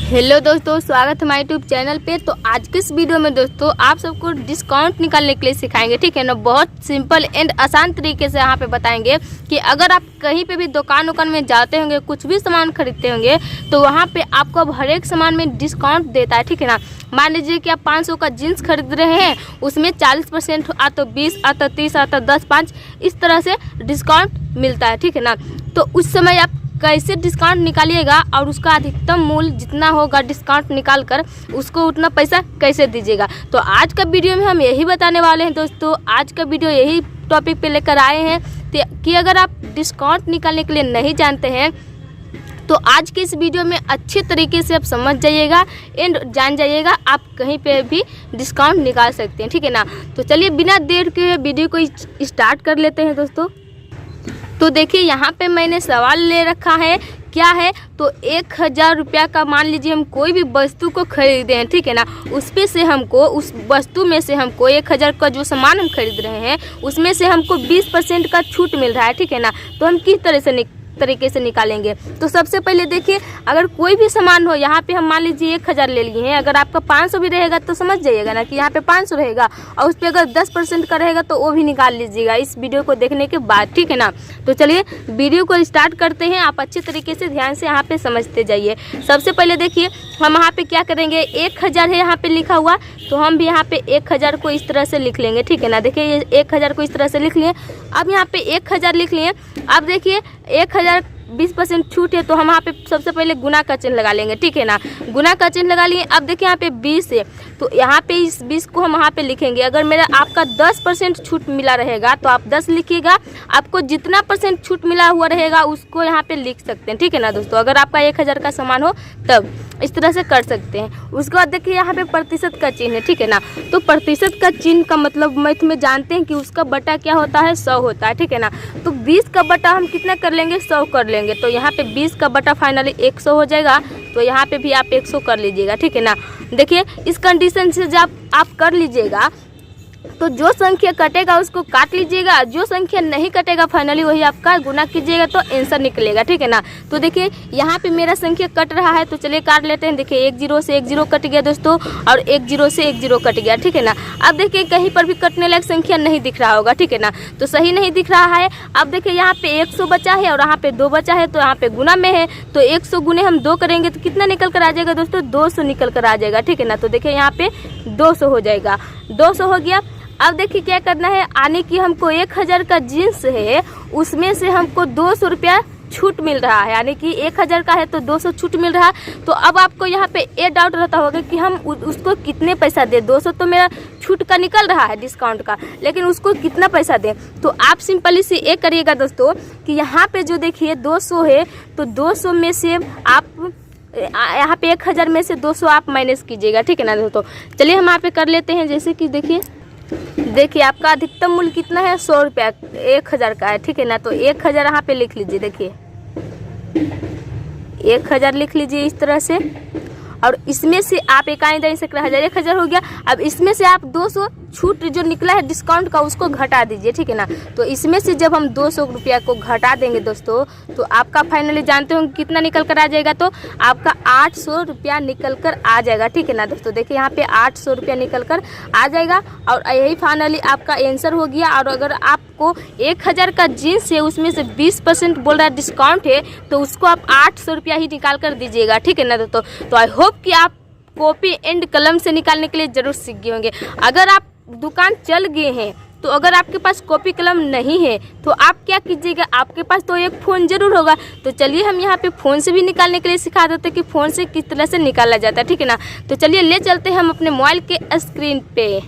Hello दोस्तों, स्वागत है हमारे यूट्यूब चैनल पे। तो आज के इस वीडियो में दोस्तों आप सबको डिस्काउंट निकालने के लिए सिखाएंगे, ठीक है ना। बहुत सिंपल एंड आसान तरीके से यहाँ पे बताएंगे कि अगर आप कहीं पे भी दुकान में जाते होंगे, कुछ भी सामान खरीदते होंगे, तो वहाँ पे आपको अब हर एक सामान में डिस्काउंट देता है, ठीक है ना। मान लीजिए कि आप 500 का जीन्स खरीद रहे हैं, उसमें 40% आता 20 आता 30 आता 10 5 इस तरह से डिस्काउंट मिलता है, ठीक है ना। तो उस समय आप कैसे डिस्काउंट निकालिएगा और उसका अधिकतम मूल्य जितना होगा डिस्काउंट निकाल कर उसको उतना पैसा कैसे दीजिएगा, तो आज का वीडियो में हम यही बताने वाले हैं दोस्तों। आज का वीडियो यही टॉपिक पे लेकर आए हैं कि अगर आप डिस्काउंट निकालने के लिए नहीं जानते हैं तो आज के इस वीडियो में अच्छे तरीके से आप समझ जाइएगा एंड जान जाइएगा, आप कहीं पे भी डिस्काउंट निकाल सकते हैं, ठीक है ना। तो चलिए बिना देर के वीडियो को स्टार्ट कर लेते हैं दोस्तों। तो देखिए यहाँ पे मैंने सवाल ले रखा है, क्या है तो 1000 रुपया का मान लीजिए हम कोई भी वस्तु को खरीदे हैं, ठीक है ना। उस पे से हमको उस वस्तु में से हमको 1000 का जो सामान हम खरीद रहे हैं उसमें से हमको 20% का छूट मिल रहा है, ठीक है ना। तो हम किस तरीके से निकालेंगे, तो सबसे पहले देखिए अगर कोई भी सामान हो, यहाँ पे हम मान लीजिए 1000 ले लिए हैं, अगर आपका 500 भी रहेगा तो समझ जाइएगा ना कि यहाँ पे 500 रहेगा और उस पर अगर 10% का रहेगा तो वो भी निकाल लीजिएगा इस वीडियो को देखने के बाद, ठीक है ना। तो चलिए वीडियो को स्टार्ट करते हैं, आप अच्छे तरीके से ध्यान से यहाँ पे समझते जाइए। सबसे पहले देखिए हम यहाँ पे क्या करेंगे, 1000 है यहाँ पे लिखा हुआ, तो हम भी यहाँ पे 1000 को इस तरह से लिख लेंगे, ठीक है ना। देखिए ये 1000 को इस तरह से लिख लिए। अब यहाँ पे 1000 लिख लिए। अब देखिए 1000 20% छूट है तो हम यहाँ पे सबसे पहले गुना का चिन्ह लगा लेंगे, ठीक है ना। गुना का चिन्ह लगा लिए। अब देखिए यहाँ पे 20 है तो यहाँ पे इस 20 को हम यहाँ पे लिखेंगे। अगर मेरा आपका 10% छूट मिला रहेगा तो आप 10 लिखिएगा, आपको जितना % छूट मिला हुआ रहेगा उसको यहाँ पे लिख सकते हैं, ठीक है ना दोस्तों। अगर आपका 1000 का सामान हो तब इस तरह से कर सकते हैं। उसके बाद देखिए यहाँ पे प्रतिशत का चिन्ह है, ठीक है ना। तो प्रतिशत का चिन्ह का मतलब मैथ में जानते हैं कि उसका बटा क्या होता है, 100 होता है, ठीक है ना। तो 20 का बटा हम कितना कर लेंगे, 100 कर लेंगे। तो यहाँ पे 20 का बटा फाइनली 100 हो जाएगा, तो यहाँ पे भी आप 100 कर लीजिएगा, ठीक है ना। देखिए इस कंडीशन से जब आप कर लीजिएगा तो जो संख्या कटेगा उसको काट लीजिएगा, जो संख्या नहीं कटेगा फाइनली वही आपका गुना कीजिएगा तो आंसर निकलेगा, ठीक है ना। तो देखिए यहाँ पे मेरा संख्या कट रहा है तो चलिए काट लेते हैं। देखिए 1 0 से 1 0 कट गया दोस्तों और 1 0 से 1 0 कट गया, ठीक है ना। अब देखिए कहीं पर भी कटने लायक संख्या नहीं दिख रहा होगा, ठीक है ना। तो सही नहीं दिख रहा है। अब देखिए यहाँ पे 100 बचा है और यहाँ पे 2 बचा है, तो यहाँ पे गुना में है तो 100 गुने हम 2 करेंगे तो कितना निकल कर आ जाएगा दोस्तों, 200 निकल कर आ जाएगा, ठीक है ना। तो देखिए यहाँ पे 200 हो जाएगा, 200 हो गया। अब देखिए क्या करना है, आने की हमको 1000 का जीन्स है उसमें से हमको 200 रुपया छूट मिल रहा है, यानी कि 1000 का है तो 200 छूट मिल रहा है। तो अब आपको यहाँ पे ये डाउट रहता होगा कि हम उसको कितने पैसा दें, 200 तो मेरा छूट का निकल रहा है डिस्काउंट का, लेकिन उसको कितना पैसा दें। तो आप सिंपली से ये करिएगा दोस्तों कि यहाँ पे जो देखिए 200 है तो 200 में से आप यहाँ पे 1000 में से 200 आप माइनस कीजिएगा, ठीक है ना दोस्तों। चलिए हम यहाँ पे कर लेते हैं। जैसे कि देखिए आपका अधिकतम मूल्य कितना है, 100 रुपया 1000 का है, ठीक है ना। तो 1000 यहाँ पे लिख लीजिए। देखिए 1000 लिख लीजिए इस तरह से, और इसमें से आप इकाई दई से 1000 हो गया। अब इसमें से आप 200 छूट जो निकला है डिस्काउंट का उसको घटा दीजिए, ठीक है ना। तो इसमें से जब हम 200 रुपया को घटा देंगे दोस्तों तो आपका फाइनली जानते होंगे कितना निकल कर आ जाएगा, तो आपका 800 रुपया निकल कर आ जाएगा, ठीक है ना दोस्तों। देखिए यहाँ पे 800 रुपया निकल कर आ जाएगा और यही फाइनली आपका आंसर हो गया। और अगर आपको 1000 का जीन्स है उसमें से 20% बोल रहा है डिस्काउंट है तो उसको आप 800 रुपया ही निकाल कर दीजिएगा, ठीक है ना दोस्तों। तो आई होप कि आप कॉपी एंड कलम से निकालने के लिए जरूर सीख गए होंगे। अगर आप दुकान चल गए हैं तो अगर आपके पास कॉपी कलम नहीं है तो आप क्या कीजिएगा, आपके पास तो एक फ़ोन जरूर होगा। तो चलिए हम यहाँ पे फ़ोन से भी निकालने के लिए सिखा देते हैं कि फ़ोन से किस तरह से निकाला जाता है, ठीक है ना। तो चलिए ले चलते हैं हम अपने मोबाइल के स्क्रीन पे।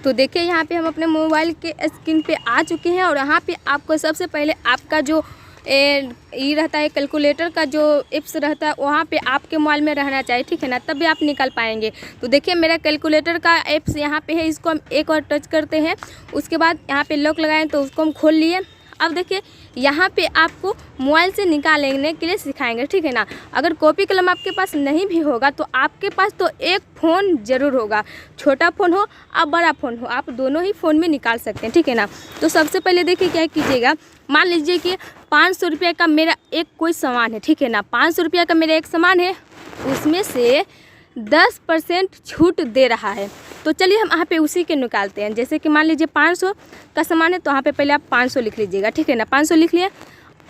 तो देखिए यहाँ पे हम अपने मोबाइल के स्क्रीन पे आ चुके हैं और यहाँ पे आपको सबसे पहले आपका जो ये रहता है कैलकुलेटर का जो एप्स रहता है वहाँ पे आपके मोबाइल में रहना चाहिए, ठीक है ना, तब भी आप निकाल पाएंगे। तो देखिए मेरा कैलकुलेटर का एप्स यहाँ पे है, इसको हम एक और टच करते हैं। उसके बाद यहाँ पे लॉक लगाएं तो उसको हम खोल लिए। अब देखिए यहाँ पे आपको मोबाइल से निकालने के लिए सिखाएंगे, ठीक है ना। अगर कॉपी कलम आपके पास नहीं भी होगा तो आपके पास तो एक फ़ोन ज़रूर होगा, छोटा फ़ोन हो या बड़ा फ़ोन हो, आप दोनों ही फ़ोन में निकाल सकते हैं, ठीक है ना। तो सबसे पहले देखिए क्या कीजिएगा, मान लीजिए कि 500 रुपये का मेरा एक कोई सामान है, ठीक है ना, 500 रुपये का मेरा एक सामान है, उसमें से 10% छूट दे रहा है। तो चलिए हम यहाँ पे उसी के निकालते हैं। जैसे कि मान लीजिए 500 का सामान है, तो यहाँ पे पहले आप 500 लिख लीजिएगा, ठीक है ना, 500 लिख लिए।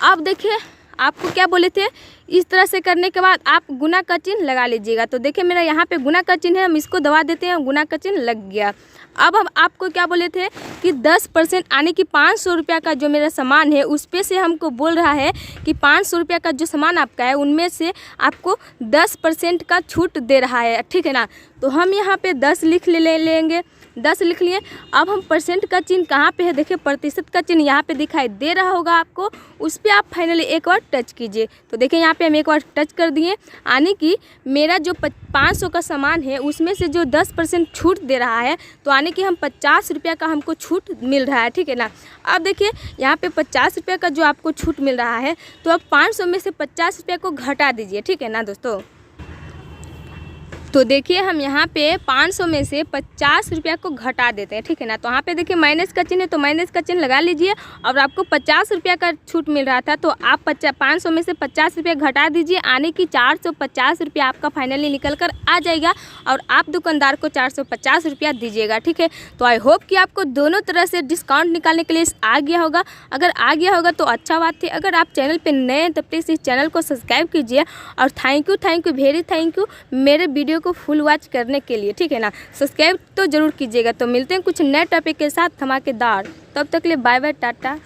अब देखिए आपको क्या बोले थे, इस तरह से करने के बाद आप गुना का चिन्ह लगा लीजिएगा। तो देखिए मेरा यहाँ पे गुना का चिन्ह है, हम इसको दबा देते हैं, गुना का चिन्ह लग गया। अब हम आपको क्या बोले थे कि 10% यानी कि 500 रुपये का जो मेरा सामान है उस पे से हमको बोल रहा है कि 500 रुपये का जो सामान आपका है उनमें से आपको 10% का छूट दे रहा है, ठीक है ना। तो हम यहाँ पे 10 लिख लेंगे, 10 लिख लिए। अब हम परसेंट का चिन्ह कहाँ पे है, देखिए प्रतिशत का चिन्ह यहाँ पे दिखाई दे रहा होगा आपको, उस पर आप फाइनली एक बार टच कीजिए। तो देखिए यहाँ पे हम एक बार टच कर दिए, यानी कि मेरा जो 500 का सामान है उसमें से जो 10% छूट दे रहा है, तो यानी कि हम 50 रुपये का हमको छूट मिल रहा है, ठीक है ना। अब देखिए यहाँ पे 50 रुपये का जो आपको छूट मिल रहा है, तो अब 500 में से 50 रुपये को घटा दीजिए, ठीक है ना दोस्तों। तो देखिए हम यहाँ पे 500 में से 50 रुपया को घटा देते हैं, ठीक है ना। तो यहाँ पे देखिए माइनस का चिन्ह है, तो माइनस का चिन्ह लगा लीजिए। और आपको 50 रुपया का छूट मिल रहा था, तो आप 500 में से 50 रुपया घटा दीजिए, यानी कि 450 रुपया आपका फाइनली निकल कर आ जाएगा और आप दुकानदार को 450 रुपया दीजिएगा, ठीक है। तो आई होप कि आपको दोनों तरह से डिस्काउंट निकालने के लिए आ गया होगा। अगर आ गया होगा तो अच्छा बात है। अगर आप चैनल पर नए हैं तब तक इस चैनल को सब्सक्राइब कीजिए। और thank you very thank you मेरे वीडियो को फुल वॉच करने के लिए, ठीक है ना। सब्सक्राइब तो जरूर कीजिएगा। तो मिलते हैं कुछ नए टॉपिक के साथ धमाकेदार, तब तक के लिए बाय बाय, टाटा।